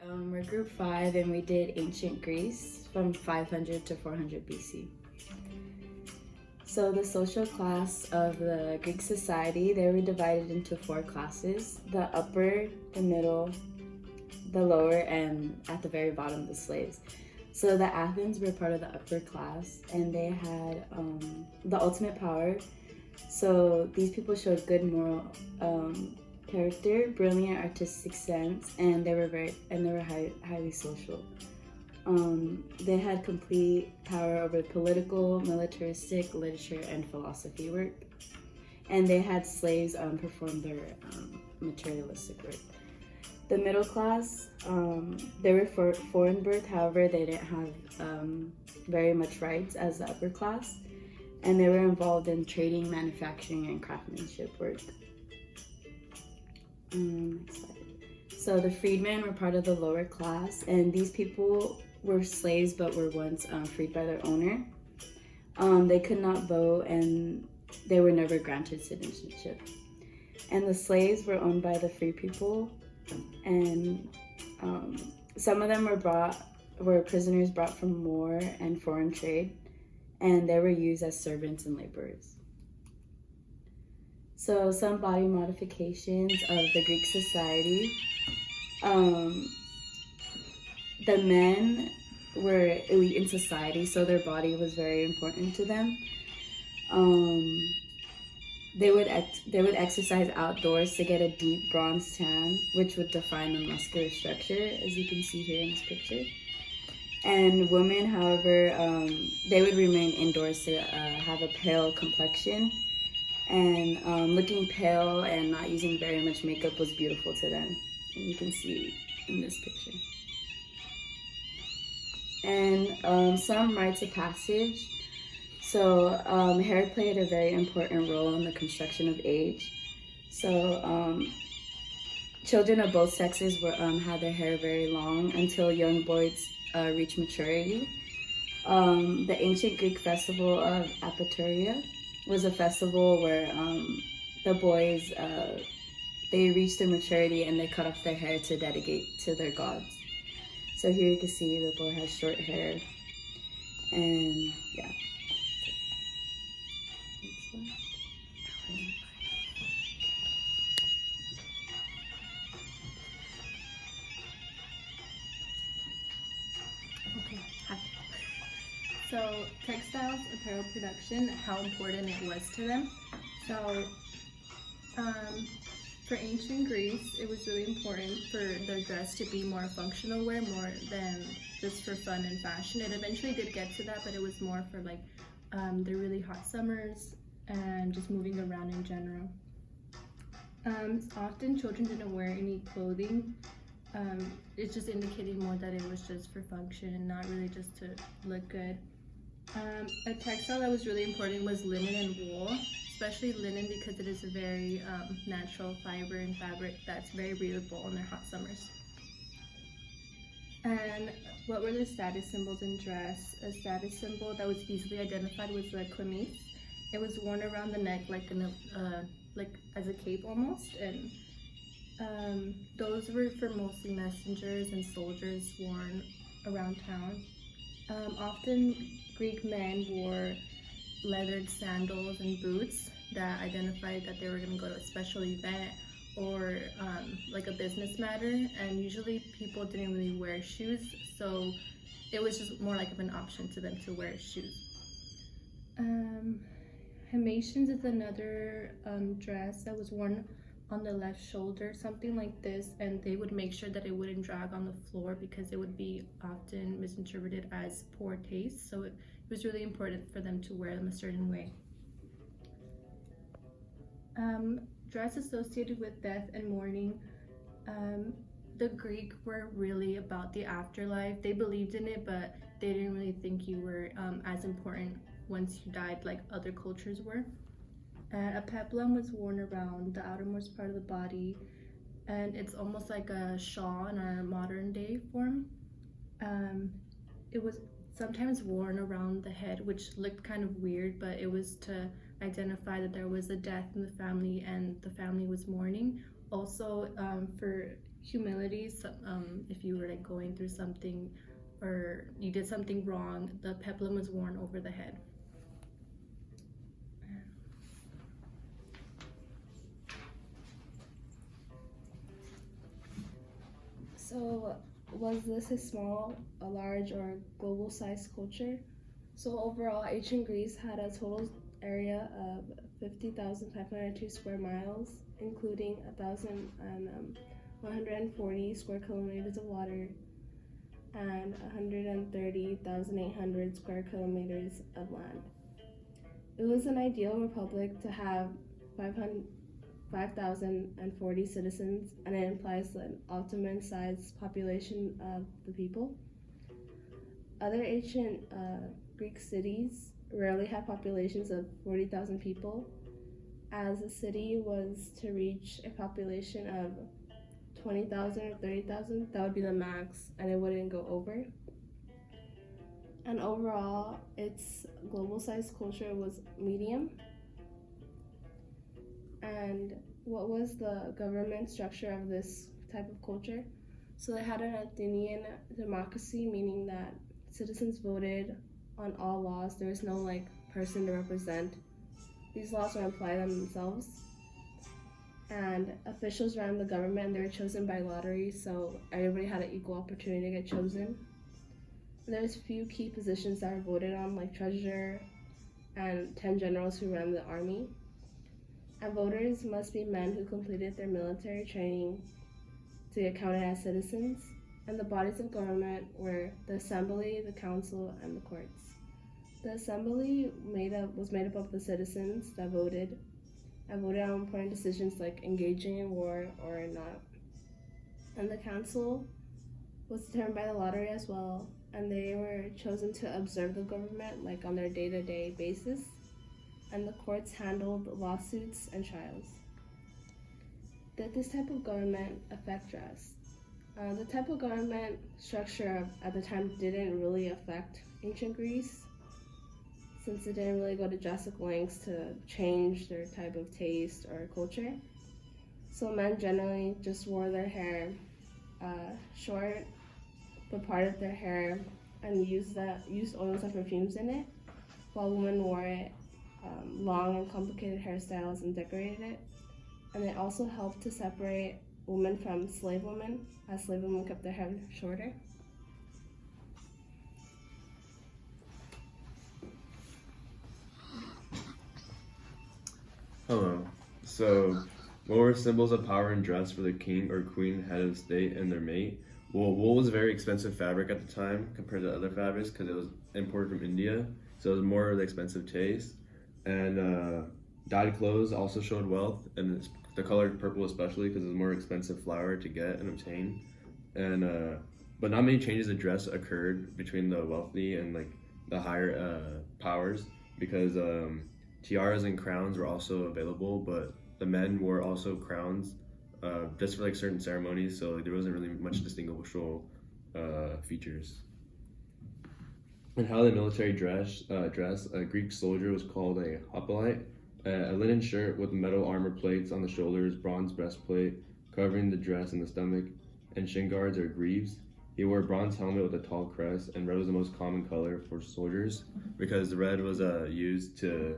We're group 5 and we did ancient Greece from 500 to 400 BC. So the social class of the Greek society, they were divided into 4 classes: the upper, the middle, the lower, and at the very bottom, the slaves. So the Athens were part of the upper class and they had the ultimate power. So these people showed good moral character, brilliant artistic sense, and they were highly social. They had complete power over political, militaristic, literature, and philosophy work, and they had slaves perform their materialistic work. The middle class, they were foreign birth, however, they didn't have very much rights as the upper class, and they were involved in trading, manufacturing, and craftsmanship work. So the freedmen were part of the lower class, and these people were slaves but were once freed by their owner. They could not vote and they were never granted citizenship. And the slaves were owned by the free people, and some of them were prisoners brought from war and foreign trade, and they were used as servants and laborers. So some body modifications of the Greek society. The men were elite in society, so their body was very important to them. They would exercise outdoors to get a deep bronze tan, which would define the muscular structure, as you can see here in this picture. And women, however, they would remain indoors to have a pale complexion. And looking pale and not using very much makeup was beautiful to them. And you can see in this picture. And some rites of passage. So hair played a very important role in the construction of age. So children of both sexes had their hair very long until young boys reached maturity. The ancient Greek festival of Apateria was a festival where the boys, they reached their maturity and they cut off their hair to dedicate to their gods. So here you can see the boy has short hair, and yeah. Okay, hi. So textiles, apparel production, how important it was to them. So for ancient Greece, it was really important for their dress to be more functional wear, more than just for fun and fashion. It eventually did get to that, but it was more for like the really hot summers and just moving around in general. Often children didn't wear any clothing. It's just indicating more that it was just for function and not really just to look good. A textile that was really important was linen and wool, especially linen because it is a very natural fiber and fabric that's very breathable in their hot summers. And what were the status symbols in dress? A status symbol that was easily identified was the chlamys. It was worn around the neck like as a cape almost, and those were for mostly messengers and soldiers worn around town. Often Greek men wore leathered sandals and boots that identified that they were going to go to a special event or like a business matter, and usually people didn't really wear shoes, so it was just more like of an option to them to wear shoes. Himatians is another dress that was worn on the left shoulder, something like this, and they would make sure that it wouldn't drag on the floor because it would be often misinterpreted as poor taste, so it was really important for them to wear them a certain way. Dress associated with death and mourning. The Greek were really about the afterlife. They believed in it, but they didn't really think you were as important once you died like other cultures were. A peplum was worn around the outermost part of the body, and it's almost like a shawl in our modern day form. It was sometimes worn around the head, which looked kind of weird, but it was to identify that there was a death in the family and the family was mourning. Also, for humility. So, if you were like going through something or you did something wrong, the peplum was worn over the head. So, was this a small, a large, or global sized culture? So, overall, ancient Greece had a total area of 50,502 square miles, including 1,140 square kilometers of water and 130,800 square kilometers of land. It was an ideal republic to have 5,040 citizens, and it implies an optimum size population of the people. Other ancient Greek cities rarely had populations of 40,000 people. As a city was to reach a population of 20,000 or 30,000, that would be the max, and it wouldn't go over. And overall, its global sized culture was medium. And what was the government structure of this type of culture? So they had an Athenian democracy, meaning that citizens voted on all laws. There was no person to represent. These laws were applied on themselves. And officials ran the government, and they were chosen by lottery, so everybody had an equal opportunity to get chosen. There's few key positions that were voted on, like treasurer and 10 generals who ran the army. And voters must be men who completed their military training to get counted as citizens. And the bodies of government were the assembly, the council, and the courts. The assembly was made up of the citizens that voted and voted on important decisions like engaging in war or not. And the council was determined by the lottery as well, and they were chosen to observe the government on their day-to-day basis. And the courts handled lawsuits and trials. Did this type of government affect dress? The type of government structure at the time didn't really affect ancient Greece, since it didn't really go to drastic lengths to change their type of taste or culture. So men generally just wore their hair short, but parted their hair and used oils and perfumes in it, while women wore it long and complicated hairstyles and decorated it. And it also helped to separate women from slave women, as slave women kept their hair shorter. Hello. So, what were symbols of power and dress for the king or queen, head of state, and their mate? Well, wool was a very expensive fabric at the time compared to other fabrics because it was imported from India, so it was more of the expensive taste. And dyed clothes also showed wealth, and the color purple especially because it was a more expensive flower to get and obtain. And but not many changes of dress occurred between the wealthy and the higher powers because tiaras and crowns were also available, but the men wore also crowns just for certain ceremonies, so there wasn't really much distinguishable features. And how the military dress, a Greek soldier was called a hoplite, a linen shirt with metal armor plates on the shoulders, bronze breastplate covering the dress and the stomach, and shin guards or greaves. He wore a bronze helmet with a tall crest, and red was the most common color for soldiers because the red was used to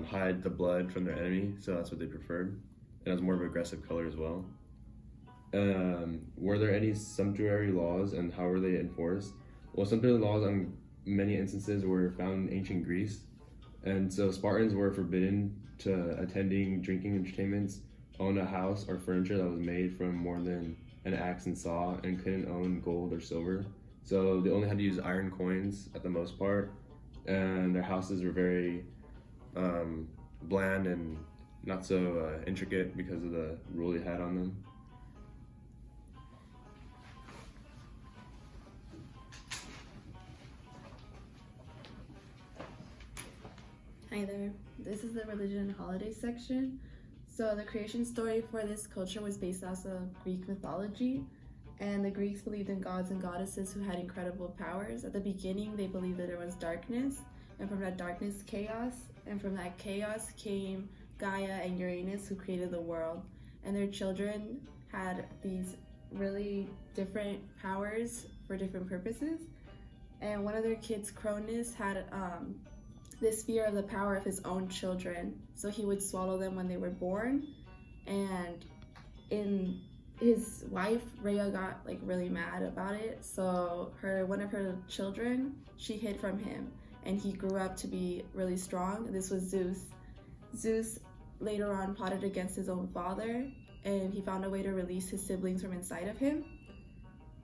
hide the blood from their enemy, so that's what they preferred. And it was more of an aggressive color as well. Were there any sumptuary laws, and how were they enforced? Well, sumptuary laws on many instances were found in ancient Greece, and so Spartans were forbidden to attending drinking entertainments, own a house or furniture that was made from more than an axe and saw, and couldn't own gold or silver. So they only had to use iron coins at the most part, and their houses were very bland and not so intricate because of the rule they had on them. Hi there. This is the religion and holiday section. So the creation story for this culture was based off of Greek mythology, and the Greeks believed in gods and goddesses who had incredible powers. At the beginning, they believed that there was darkness, and from that darkness, chaos, and from that chaos came Gaia and Uranus, who created the world, and their children had these really different powers for different purposes. And one of their kids, Cronus, had this fear of the power of his own children. So he would swallow them when they were born. And his wife, Rhea, got like really mad about it. So one of her children, she hid from him. And he grew up to be really strong. This was Zeus. Zeus later on plotted against his own father, and he found a way to release his siblings from inside of him.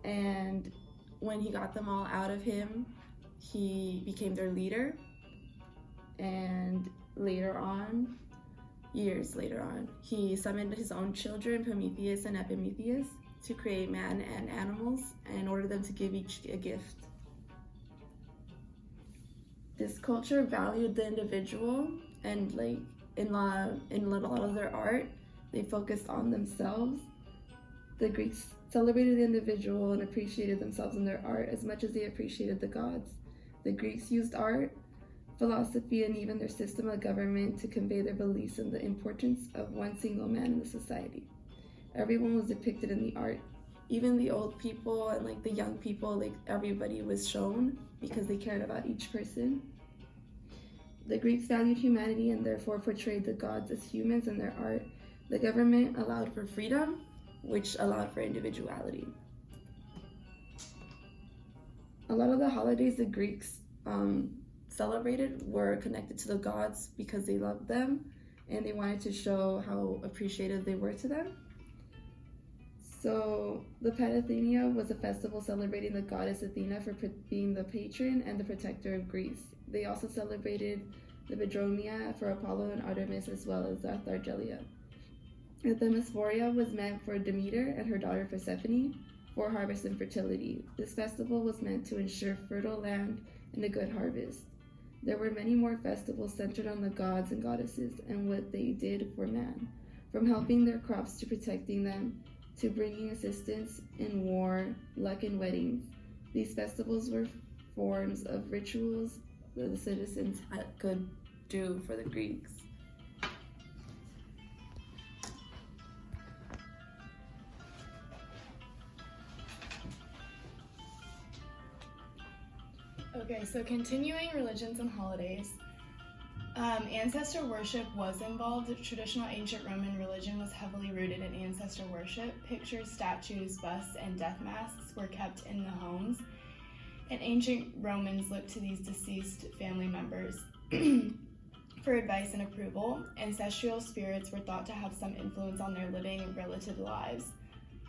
And when he got them all out of him, he became their leader. And later on, years later on, he summoned his own children, Prometheus and Epimetheus, to create man and animals and ordered them to give each a gift. This culture valued the individual, and like in a lot of their art, they focused on themselves. The Greeks celebrated the individual and appreciated themselves in their art as much as they appreciated the gods. The Greeks used art, philosophy, and even their system of government to convey their beliefs in the importance of one single man in the society. Everyone was depicted in the art. Even the old people and like the young people, like everybody was shown because they cared about each person. The Greeks valued humanity and therefore portrayed the gods as humans in their art. The government allowed for freedom, which allowed for individuality. A lot of the holidays the Greeks celebrated were connected to the gods because they loved them and they wanted to show how appreciative they were to them. So the Panatheia was a festival celebrating the goddess Athena for being the patron and the protector of Greece. They also celebrated the Bedromia for Apollo and Artemis, as well as the Thargelia. The Themistophoria was meant for Demeter and her daughter Persephone for harvest and fertility. This festival was meant to ensure fertile land and a good harvest. There were many more festivals centered on the gods and goddesses and what they did for man, from helping their crops to protecting them, to bringing assistance in war, luck, and weddings. These festivals were forms of rituals that the citizens could do for the Greeks. Okay, so continuing religions and holidays. Ancestor worship was involved. Traditional ancient Roman religion was heavily rooted in ancestor worship. Pictures, statues, busts, and death masks were kept in the homes. And ancient Romans looked to these deceased family members for advice and approval. Ancestral spirits were thought to have some influence on their living relative lives.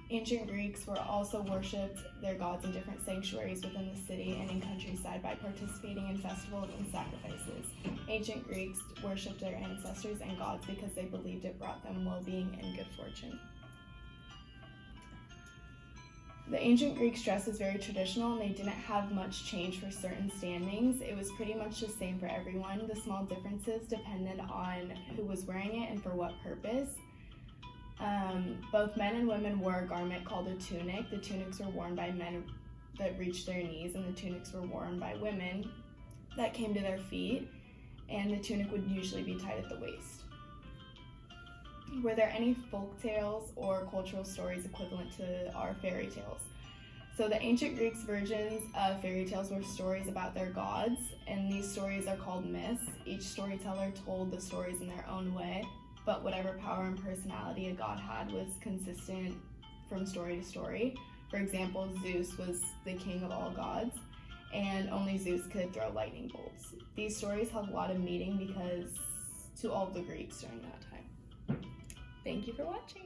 Ancient Greeks were also worshipped their gods in different sanctuaries within the city and in countryside by participating in festivals and sacrifices. Ancient Greeks worshipped their ancestors and gods because they believed it brought them well-being and good fortune. The ancient Greeks' dress was very traditional and they didn't have much change for certain standings. It was pretty much the same for everyone. The small differences depended on who was wearing it and for what purpose. Both men and women wore a garment called a tunic. The tunics were worn by men that reached their knees, and the tunics were worn by women that came to their feet, and the tunic would usually be tied at the waist. Were there any folk tales or cultural stories equivalent to our fairy tales? So the ancient Greeks' versions of fairy tales were stories about their gods, and these stories are called myths. Each storyteller told the stories in their own way, but whatever power and personality a god had was consistent from story to story. For example, Zeus was the king of all gods, and only Zeus could throw lightning bolts. These stories held a lot of meaning because to all the Greeks during that time. Thank you for watching.